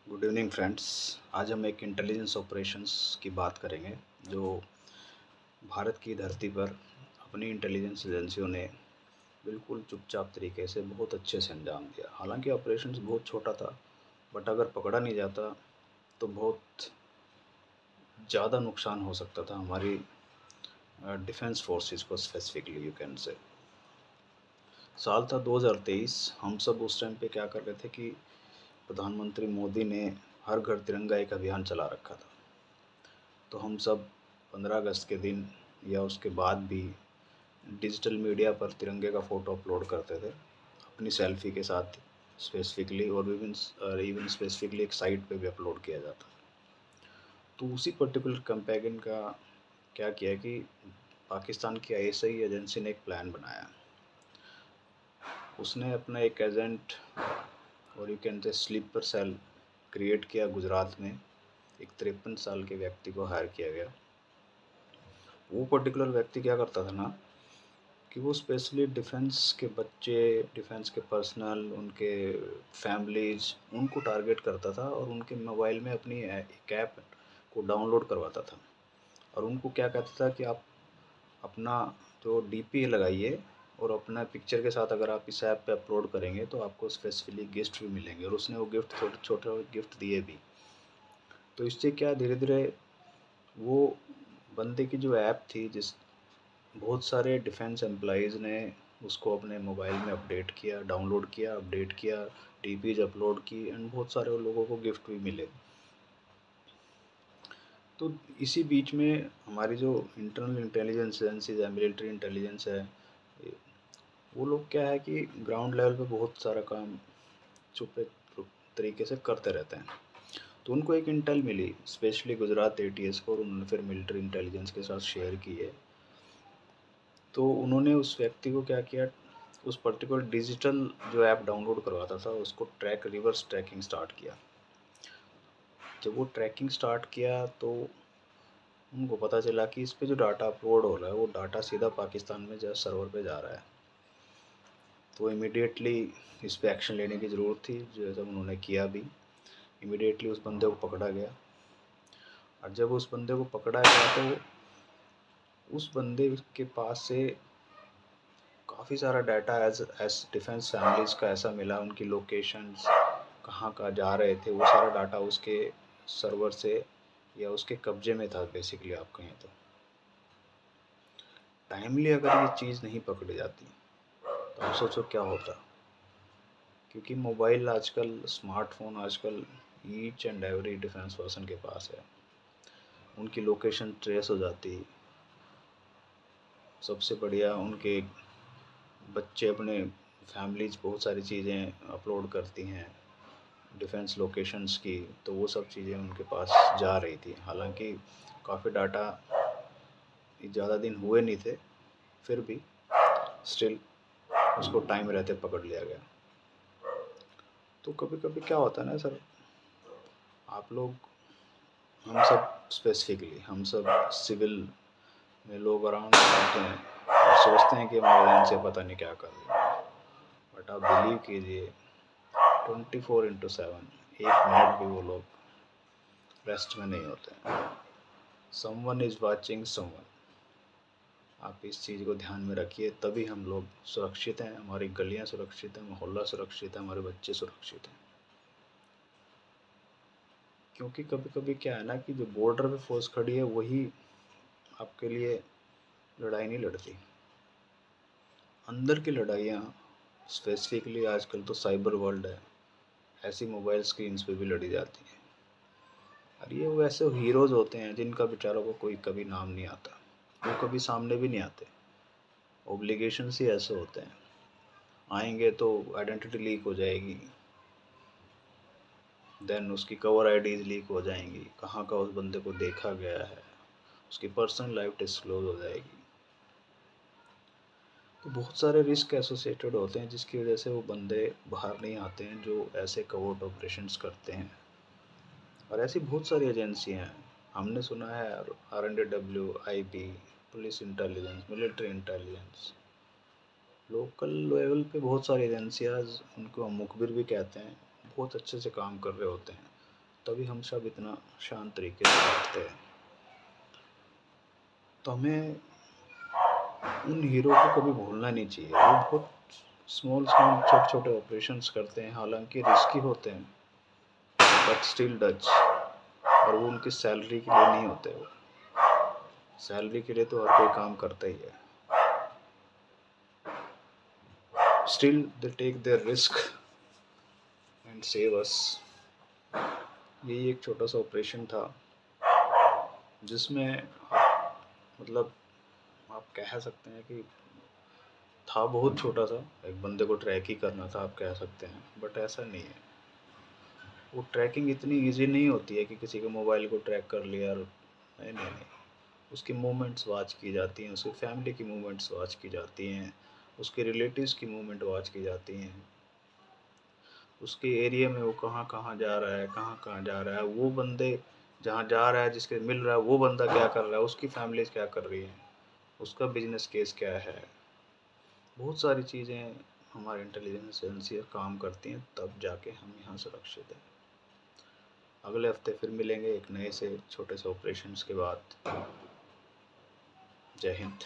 Good evening friends. आज हम एक इंटेलिजेंस ऑपरेशंस की बात करेंगे जो भारत की धरती पर अपनी इंटेलिजेंस एजेंसियों ने बिल्कुल चुपचाप तरीके से बहुत अच्छे से अंजाम दिया। हालांकि ऑपरेशंस बहुत छोटा था, बट अगर पकड़ा नहीं जाता तो बहुत ज़्यादा नुकसान हो सकता था हमारी डिफेंस फोर्सेस को। स्पेसिफिकली यू कैन से साल था 2023। हम सब उस टाइम पे क्या कर रहे थे कि प्रधानमंत्री मोदी ने हर घर तिरंगा एक अभियान चला रखा था। तो हम सब 15 अगस्त के दिन या उसके बाद भी डिजिटल मीडिया पर तिरंगे का फ़ोटो अपलोड करते थे अपनी सेल्फ़ी के साथ स्पेसिफिकली, और इवन स्पेसिफिकली एक साइट पे भी अपलोड किया जाता। तो उसी पर्टिकुलर कैंपेन का क्या किया कि पाकिस्तान की आईएसआई एजेंसी ने एक प्लान बनाया। उसने अपना एक एजेंट और you can say sleeper cell create किया गुजरात में। एक 53 साल के व्यक्ति को हायर किया गया। वो पर्टिकुलर व्यक्ति क्या करता था ना कि वो स्पेशली डिफेंस के बच्चे, डिफेंस के पर्सनल, उनके फैमिलीज, उनको टारगेट करता था और उनके मोबाइल में अपनी एक ऐप को डाउनलोड करवाता था। और उनको क्या कहता था कि आप अपना जो डीपी लगाइए और अपना पिक्चर के साथ अगर आप इस ऐप पे अपलोड करेंगे तो आपको स्पेसिफिकली गिफ्ट भी मिलेंगे। और उसने वो गिफ्ट छोटे छोटे गिफ्ट दिए भी। तो इससे क्या धीरे धीरे वो बंदे की जो ऐप थी, जिस बहुत सारे डिफेंस एम्प्लॉइज़ ने उसको अपने मोबाइल में अपडेट किया, डाउनलोड किया, अपडेट किया, डीपीज अपलोड की, एंड बहुत सारे लोगों को गिफ्ट भी मिले। तो इसी बीच में हमारी जो इंटरनल इंटेलिजेंस एजेंसीज है, मिलिट्री इंटेलिजेंस है, वो लोग क्या है कि ग्राउंड लेवल पे बहुत सारा काम छुपे तरीके से करते रहते हैं। तो उनको एक इंटेल मिली स्पेशली गुजरात एटीएस को, और उन्होंने फिर मिलिट्री इंटेलिजेंस के साथ शेयर की है। तो उन्होंने उस व्यक्ति को क्या किया, उस पर्टिकुलर डिजिटल जो ऐप डाउनलोड करवाता था उसको रिवर्स ट्रैकिंग स्टार्ट किया। जब वो ट्रैकिंग स्टार्ट किया तो उनको पता चला कि इस पे जो डाटा अपलोड हो रहा है वो डाटा सीधा पाकिस्तान में जस्ट सर्वर पे जा रहा है। तो इमीडिएटली इस पे एक्शन लेने की ज़रूरत थी, जैसा उन्होंने किया भी। इमीडिएटली उस बंदे को पकड़ा गया। और जब उस बंदे को पकड़ा गया तो उस बंदे के पास से काफ़ी सारा data as as defence families का ऐसा मिला। उनकी लोकेशंस, कहाँ कहाँ जा रहे थे, वो सारा डाटा उसके सर्वर से या उसके कब्जे में था बेसिकली। आप कहें तो टाइमली अगर ये चीज़ नहीं पकड़ी जाती तो आप सोचो क्या होता। क्योंकि मोबाइल आजकल, स्मार्टफोन आजकल each and every defence person के पास है। उनकी लोकेशन ट्रेस हो जाती। सबसे बढ़िया उनके बच्चे अपने फैमिलीज बहुत सारी चीज़ें अपलोड करती हैं डिफेंस लोकेशंस की, तो वो सब चीज़ें उनके पास जा रही थी। हालांकि काफ़ी डाटा ज़्यादा दिन हुए नहीं थे, फिर भी स्टिल उसको टाइम रहते पकड़ लिया गया। तो कभी कभी क्या होता है ना सर, आप लोग, हम सब स्पेसिफिकली, हम सब सिविल में लोग अराउंड रहते हैं और सोचते हैं कि हमारे एजेंसी पता नहीं क्या कर रही है। बट आप बिलीव कीजिए 24/7 एक मिनट भी वो लोग रेस्ट में नहीं होते हैं। Someone is watching someone. आप इस चीज़ को ध्यान में रखिए, तभी हम लोग सुरक्षित हैं, हमारी गलियां सुरक्षित हैं, मोहल्ला सुरक्षित है, हमारे बच्चे सुरक्षित हैं। क्योंकि कभी कभी क्या है ना कि जो बॉर्डर पे फोर्स खड़ी है वही आपके लिए लड़ाई नहीं लड़ती। अंदर की लड़ाइयाँ स्पेसिफिकली आजकल तो साइबर वर्ल्ड है, ऐसी मोबाइल स्क्रीन्स पे भी लड़ी जाती हैं। और ये वो ऐसे हीरोज़ होते हैं जिनका बेचारों को कोई कभी नाम नहीं आता, वो कभी सामने भी नहीं आते। ओब्लिगेशंस ही ऐसे होते हैं, आएंगे तो आइडेंटिटी लीक हो जाएगी, देन उसकी कवर आईडीज लीक हो जाएंगी, कहाँ का उस बंदे को देखा गया है, उसकी पर्सनल लाइफ डिस्क्लोज हो जाएगी। तो बहुत सारे रिस्क एसोसिएटेड होते हैं जिसकी वजह से वो बंदे बाहर नहीं आते हैं जो ऐसे कवर्ट ऑपरेशंस करते हैं। और ऐसी बहुत सारी एजेंसियां हैं, हमने सुना है RNDW, IB, police intelligence, military intelligence, local level पे बहुत सारी एजेंसियाज, उनको हम मुखबिर भी कहते हैं, बहुत अच्छे से काम कर रहे होते हैं। तभी हम सब इतना शांत तरीके से रहते हैं। तो हमें उन हीरो को कभी भूलना नहीं चाहिए। वो बहुत स्मॉल स्मॉल छोटे छोटे ऑपरेशंस करते हैं, हालांकि रिस्की होते हैं, बट स्टिल डच। और वो उनकी सैलरी के लिए नहीं होते, वो सैलरी के लिए तो हर कोई काम करता ही है। Still they take their risk and save us. यही एक छोटा सा ऑपरेशन था जिसमें मतलब आप कह सकते हैं कि था बहुत छोटा सा, एक बंदे को ट्रैक ही करना था, आप कह सकते हैं, बट ऐसा नहीं है। वो ट्रैकिंग इतनी इजी नहीं होती है कि किसी के मोबाइल को ट्रैक कर लिया और नहीं नहीं नहीं, उसकी मूवमेंट्स वॉच की जाती हैं, उसकी फैमिली की मूवमेंट्स वॉच की जाती हैं, उसके रिलेटिव्स की मूवमेंट वॉच की जाती हैं, उसके एरिया में वो कहाँ कहाँ जा रहा है, कहाँ कहाँ जा रहा है, वो बंदे जहाँ जा रहा है जिसके मिल रहा है वो बंदा क्या कर रहा है, उसकी फैमिली क्या कर रही है, उसका बिजनेस केस क्या है। बहुत सारी चीज़ें हमारे इंटेलिजेंस एजेंसी काम करती हैं, तब जाके हम यहाँ सुरक्षित हैं। अगले हफ्ते फिर मिलेंगे एक नए से छोटे से ऑपरेशंस के बाद। जय हिंद।